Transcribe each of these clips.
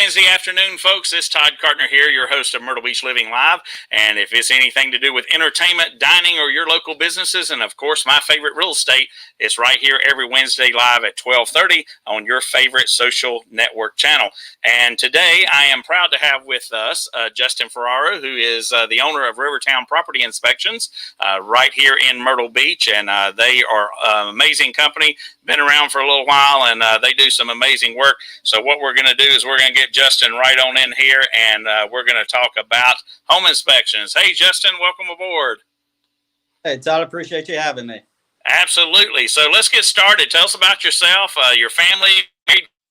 Wednesday afternoon, folks. It's Todd Cartner here, your host of Myrtle Beach Living Live. And if it's anything to do with entertainment, dining, or your local businesses, and of course my favorite real estate, it's right here every Wednesday live at 12:30 on your favorite social network channel. And today I am proud to have with us Justin Ferraro, who is the owner of Rivertown Property Inspections right here in Myrtle Beach. And they are an amazing company, been around for a little while, and they do some amazing work. So what we're going to do is we're going to get Justin right on in here, and we're going to talk about home inspections. Hey, Justin, welcome aboard. Hey, Todd, appreciate you having me. Absolutely. So let's get started. Tell us about yourself, your family,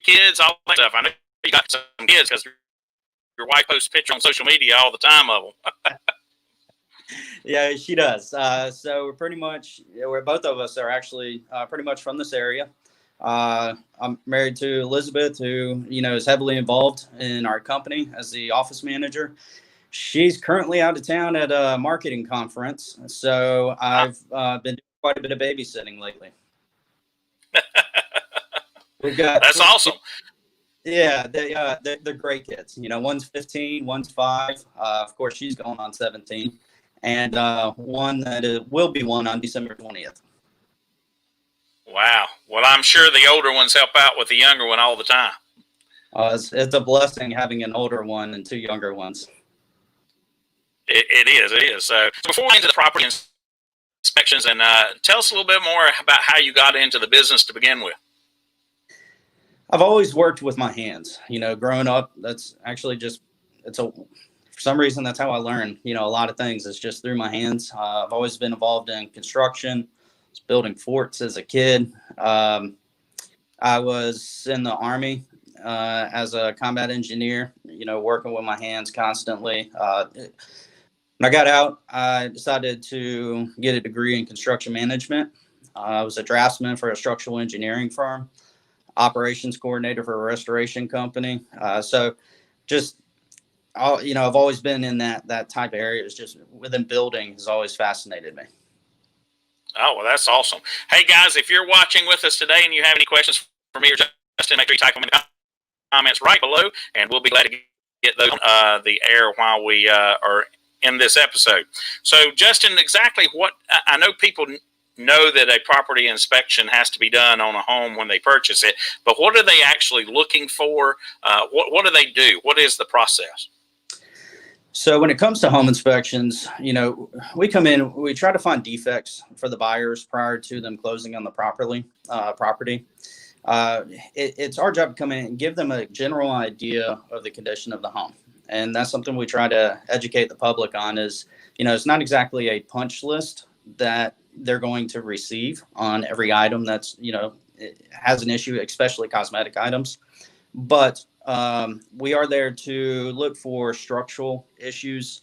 kids, all that stuff. I know you got some kids because your wife posts pictures on social media all the time of them. Yeah, she does. So we're pretty much, we're both of us are actually pretty much from this area. I'm married to Elizabeth, who, is heavily involved in our company as the office manager. She's currently out of town at a marketing conference. So I've been doing quite a bit of babysitting lately. That's awesome. Yeah, they're great kids. One's 15, one's 5. Of course, she's going on 17. And one that will be one on December 20th. Wow. Well, I'm sure the older ones help out with the younger one all the time. It's a blessing having an older one and 2 younger ones. It is. So before we get into the property inspections, and tell us a little bit more about how you got into the business to begin with. I've always worked with my hands. Growing up, that's actually for some reason, that's how I learned, a lot of things. It's just through my hands. I've always been involved in construction. I was building forts as a kid. I was in the Army as a combat engineer, working with my hands constantly. When I got out, I decided to get a degree in construction management. I was a draftsman for a structural engineering firm, operations coordinator for a restoration company. I've always been in that type of area. It's just within building has always fascinated me. Oh, well, that's awesome. Hey, guys, if you're watching with us today and you have any questions for me or Justin, make sure you type them in the comments right below, and we'll be glad to get those on the air while we are in this episode. So, Justin, exactly what I know people know that a property inspection has to be done on a home when they purchase it, but what are they actually looking for? What do they do? What is the process? So when it comes to home inspections, we come in, we try to find defects for the buyers prior to them closing on the property. It's our job to come in and give them a general idea of the condition of the home. And that's something we try to educate the public on is, it's not exactly a punch list that they're going to receive on every item that's, it has an issue, especially cosmetic items. But we are there to look for structural issues,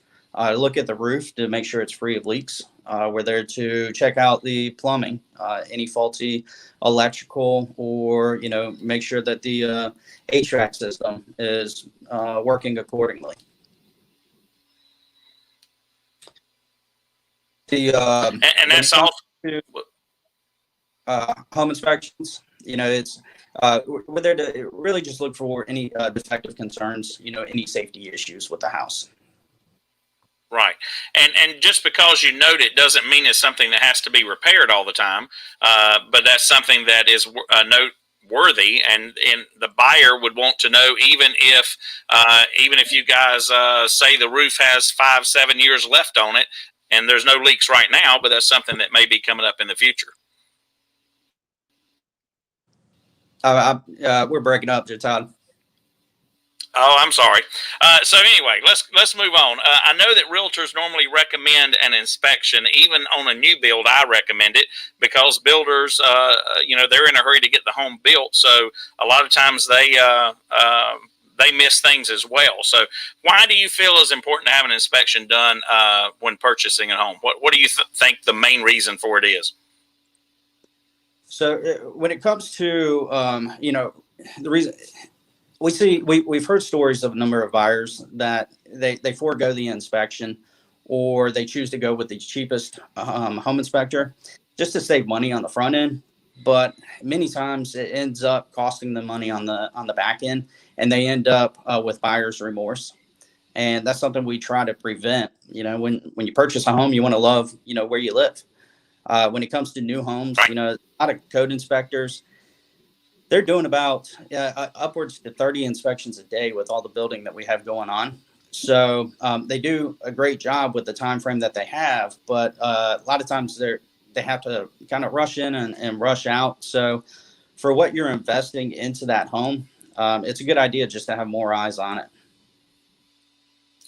look at the roof to make sure it's free of leaks. We're there to check out the plumbing, any faulty electrical, or, make sure that the HVAC system is working accordingly. And that's all. Home inspections, it's we're there to really just look for any defective concerns, any safety issues with the house. Right. And just because you note it doesn't mean it's something that has to be repaired all the time, but that's something that is noteworthy, and the buyer would want to know, even if you guys say the roof has 5-7 years left on it and there's no leaks right now, but that's something that may be coming up in the future. We're breaking up there, Todd. Oh, I'm sorry. So anyway, let's move on. I know that realtors normally recommend an inspection. Even on a new build, I recommend it because builders, they're in a hurry to get the home built. So a lot of times they miss things as well. So why do you feel it's important to have an inspection done when purchasing a home? What do you think the main reason for it is? So when it comes to, the reason we've heard stories of a number of buyers that they forego the inspection, or they choose to go with the cheapest home inspector just to save money on the front end. But many times it ends up costing them money on the back end, and they end up with buyer's remorse. And that's something we try to prevent. When you purchase a home, you want to love, where you live. When it comes to new homes, a lot of code inspectors, they're doing about upwards to 30 inspections a day with all the building that we have going on. So they do a great job with the time frame that they have, but a lot of times they have to kind of rush in and rush out. So for what you're investing into that home, it's a good idea just to have more eyes on it.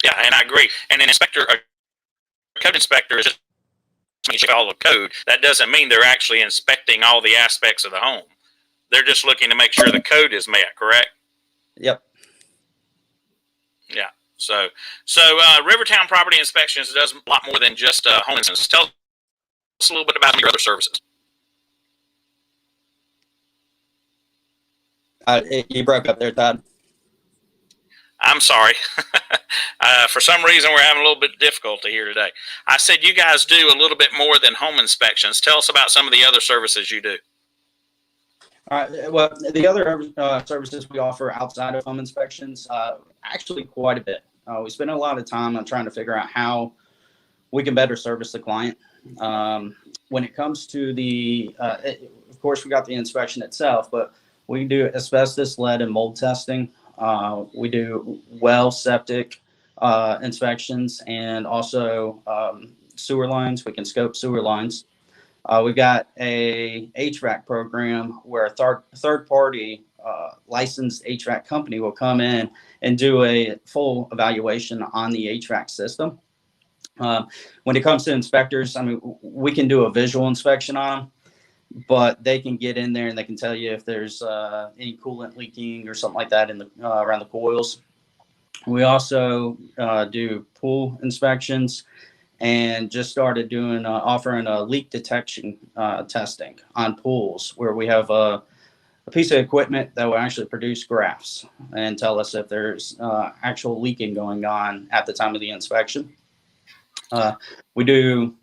Yeah, and I agree. And a code inspector is just check all the code. That doesn't mean they're actually inspecting all the aspects of the home. They're just looking to make sure the code is met, correct? Yep. Yeah. So Rivertown Property Inspections does a lot more than just home inspections. Tell us a little bit about your other services. You broke up there, Todd. I'm sorry. For some reason, we're having a little bit of difficulty here today. I said you guys do a little bit more than home inspections. Tell us about some of the other services you do. All right. Well, the other services we offer outside of home inspections, actually quite a bit. We spend a lot of time on trying to figure out how we can better service the client. When it comes to of course, we got the inspection itself, but we do asbestos, lead, and mold testing. We do well septic inspections, and also sewer lines. We can scope sewer lines. We've got a HVAC program where a third party licensed HVAC company will come in and do a full evaluation on the HVAC system. When it comes to inspectors, we can do a visual inspection on them, but they can get in there and they can tell you if there's any coolant leaking or something like that in the around the coils. We also do pool inspections, and just started doing offering a leak detection testing on pools, where we have a piece of equipment that will actually produce graphs and tell us if there's actual leaking going on at the time of the inspection. We do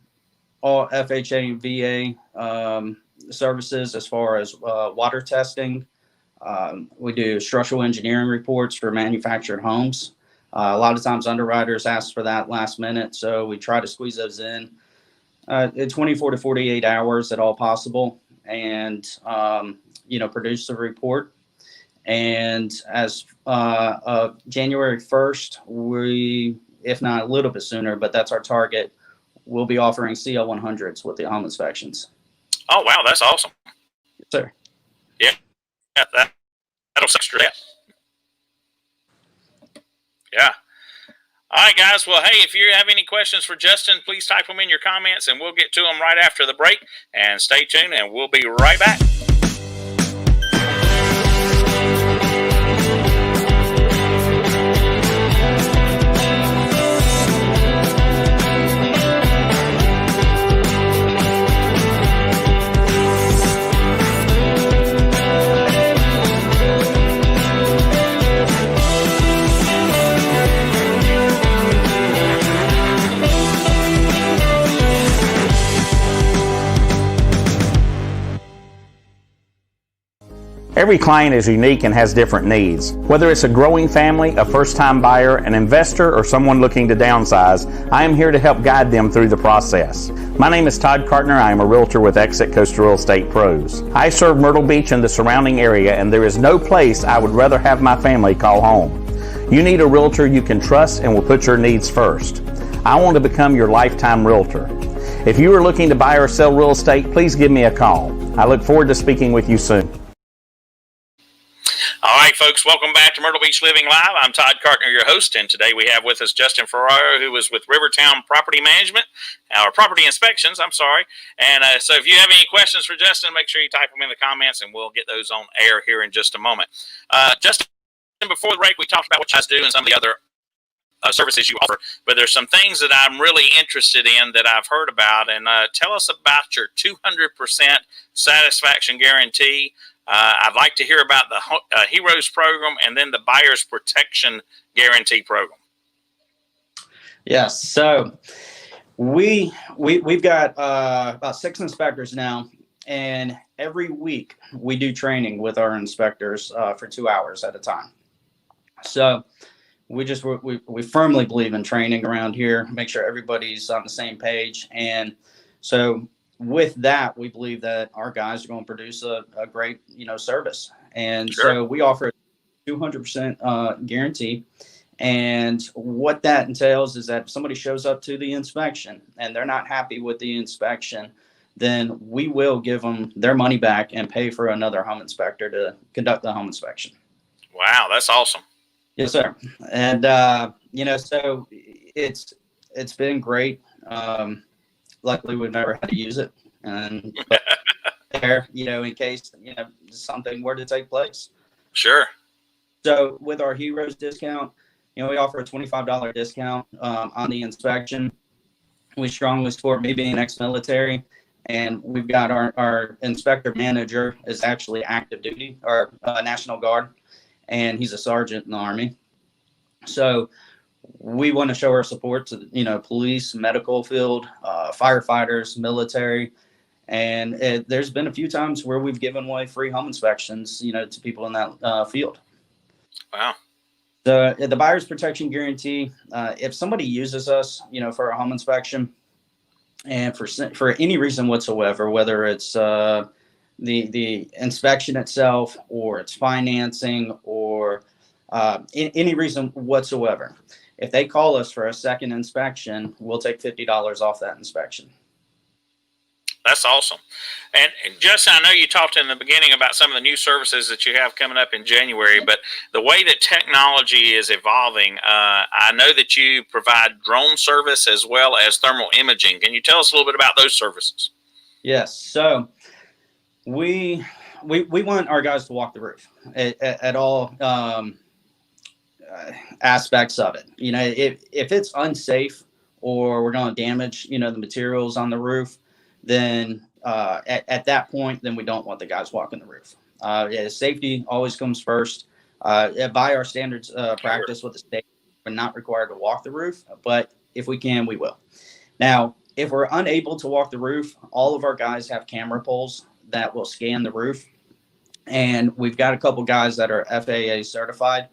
all FHA and VA services as far as water testing. We do structural engineering reports for manufactured homes. A lot of times underwriters ask for that last minute, so we try to squeeze those in 24 to 48 hours at all possible, and produce the report. And as January 1st, we, if not a little bit sooner, but that's our target, we'll be offering CL 100s with the home inspections. Oh, wow, that's awesome. Yes, sir. Yeah, that'll extra step. Yeah. All right, guys. Well, hey, if you have any questions for Justin, please type them in your comments, and we'll get to them right after the break. And stay tuned, and we'll be right back. Every client is unique and has different needs. Whether it's a growing family, a first-time buyer, an investor, or someone looking to downsize, I am here to help guide them through the process. My name is Todd Cartner. I am a realtor with Exit Coast Real Estate Pros. I serve Myrtle Beach and the surrounding area, and there is no place I would rather have my family call home. You need a realtor you can trust and will put your needs first. I want to become your lifetime realtor. If you are looking to buy or sell real estate, please give me a call. I look forward to speaking with you soon. All right, folks, welcome back to Myrtle Beach Living Live. I'm Todd Cartner, your host, and today we have with us Justin Ferraro, who is with Rivertown Property Property Inspections, I'm sorry. And so if you have any questions for Justin, make sure you type them in the comments, and we'll get those on air here in just a moment. Justin, before the break, we talked about what you guys do and some of the other services you offer, but there's some things that I'm really interested in that I've heard about, and tell us about your 200% satisfaction guarantee. I'd like to hear about the Heroes program and then the Buyer's Protection Guarantee program. Yes, so we've got about 6 inspectors now, and every week we do training with our inspectors for 2 hours at a time. So we firmly believe in training around here, make sure everybody's on the same page. And so with that, we believe that our guys are going to produce a great, service. And Sure. so we offer a 200% guarantee. And what that entails is that if somebody shows up to the inspection and they're not happy with the inspection, then we will give them their money back and pay for another home inspector to conduct the home inspection. Wow, that's awesome. Yes, sir. And, so it's been great. Luckily, we've never had to use it. And but there, in case, something were to take place. Sure. So with our Heroes discount, we offer a $25 discount on the inspection. We strongly support me being ex-military. And we've got our inspector manager is actually active duty or National Guard. And he's a sergeant in the Army. So we want to show our support to, police, medical field, firefighters, military. And there's been a few times where we've given away free home inspections, to people in that field. Wow. The buyer's protection guarantee, if somebody uses us, for a home inspection and for any reason whatsoever, whether it's the inspection itself or it's financing or any reason whatsoever, if they call us for a second inspection, we'll take $50 off that inspection. That's awesome. And Justin, I know you talked in the beginning about some of the new services that you have coming up in January, but the way that technology is evolving, I know that you provide drone service as well as thermal imaging. Can you tell us a little bit about those services? Yes. So we want our guys to walk the roof at all aspects of it. If it's unsafe or we're going to damage, the materials on the roof, then at that point, then we don't want the guys walking the roof. Safety always comes first. By our standards practice with the state, we're not required to walk the roof, but if we can, we will. Now, if we're unable to walk the roof, all of our guys have camera poles that will scan the roof. And we've got a couple guys that are FAA certified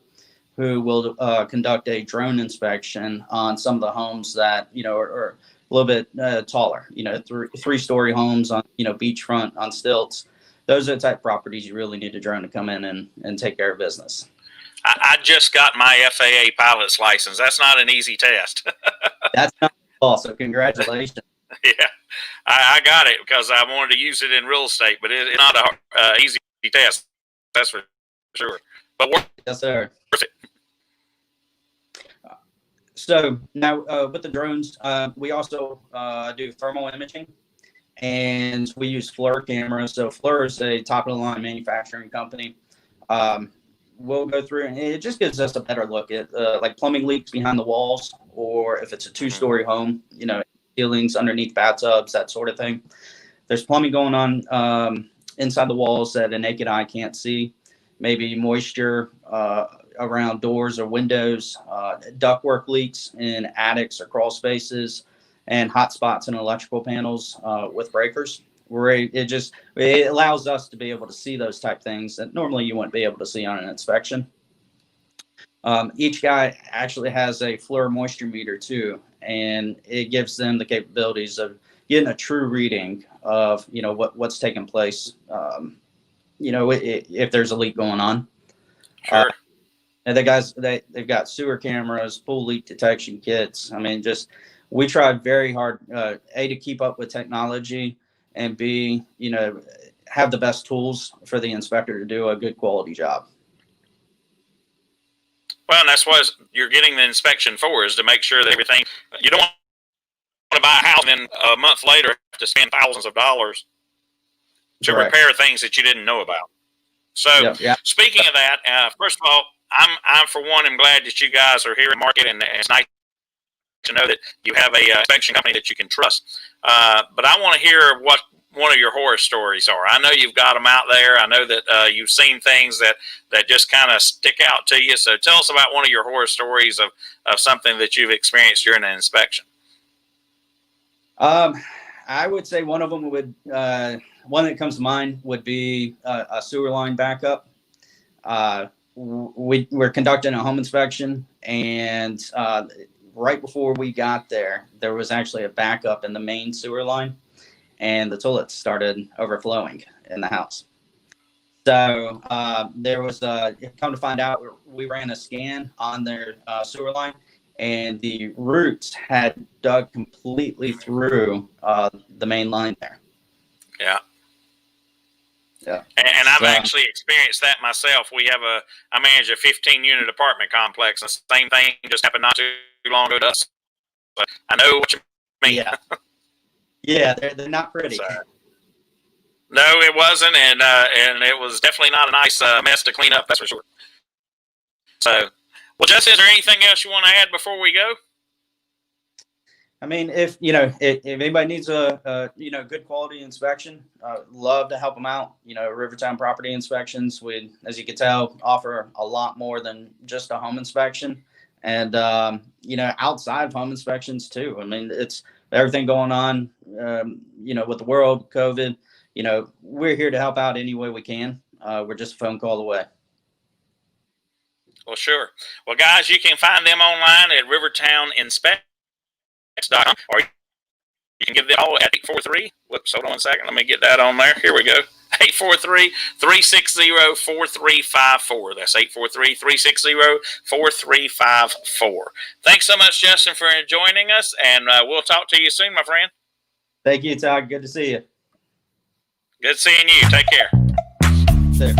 who will conduct a drone inspection on some of the homes that, are a little bit taller, three-story homes on, beachfront on stilts. Those are the type of properties you really need a drone to come in and take care of business. I just got my FAA pilot's license. That's not an easy test. That's not all. So congratulations. Yeah, I got it because I wanted to use it in real estate, but it's not an easy test. That's for sure. But yes, sir. Worth it. So now with the drones, we also do thermal imaging, and we use FLIR cameras. So FLIR is a top-of-the-line manufacturing company. We'll go through, and it just gives us a better look at like plumbing leaks behind the walls, or if it's a two-story home, ceilings underneath bathtubs, that sort of thing. There's plumbing going on inside the walls that a naked eye can't see. Maybe moisture around doors or windows, ductwork leaks in attics or crawl spaces, and hot spots in electrical panels with breakers. Where it allows us to be able to see those type things that normally you wouldn't be able to see on an inspection. Each guy actually has a FLIR moisture meter too, and it gives them the capabilities of getting a true reading of what's taking place. If there's a leak going on. Sure. And the guys, they've got sewer cameras, pool leak detection kits. I mean, we try very hard, A, to keep up with technology, and B, have the best tools for the inspector to do a good quality job. Well, and that's what you're getting the inspection for, is to make sure that everything, you don't want to buy a house and then a month later have to spend thousands of dollars to Correct. repair things that you didn't know about. So Speaking of that, first of all, I'm for one, am glad that you guys are here in market, and it's nice to know that you have a inspection company that you can trust. But I want to hear what one of your horror stories are. I know you've got them out there. I know that you've seen things that just kind of stick out to you. So tell us about one of your horror stories of something that you've experienced during an inspection. I would say one of them would, one that comes to mind would be a sewer line backup. we're conducting a home inspection, and right before we got there, there was actually a backup in the main sewer line, and the toilets started overflowing in the house. So there was come to find out, we ran a scan on their sewer line, and the roots had dug completely through the main line there. Yeah. Yeah. And I've actually experienced that myself. I manage a 15-unit apartment complex, and the same thing just happened not too long ago to us. But I know what you mean. Yeah. Yeah, they're not pretty. So, no, it wasn't, and it was definitely not a nice mess to clean up, that's for sure. So, well, Justin, is there anything else you want to add before we go? I mean, if anybody needs a good quality inspection, love to help them out. Rivertown Property Inspections, we, as you can tell, offer a lot more than just a home inspection, and outside of home inspections too. I mean, it's everything going on, with the world, COVID. We're here to help out any way we can. We're just a phone call away. Well, sure. Well, guys, you can find them online at rivertowninspections.com, or you can give them all at 843. Whoops, hold on a second. Let me get that on there. Here we go. 843-360-4354. That's 843-360-4354. Thanks so much, Justin, for joining us, and we'll talk to you soon, my friend. Thank you, Todd. Good to see you. Good seeing you. Take care. See you.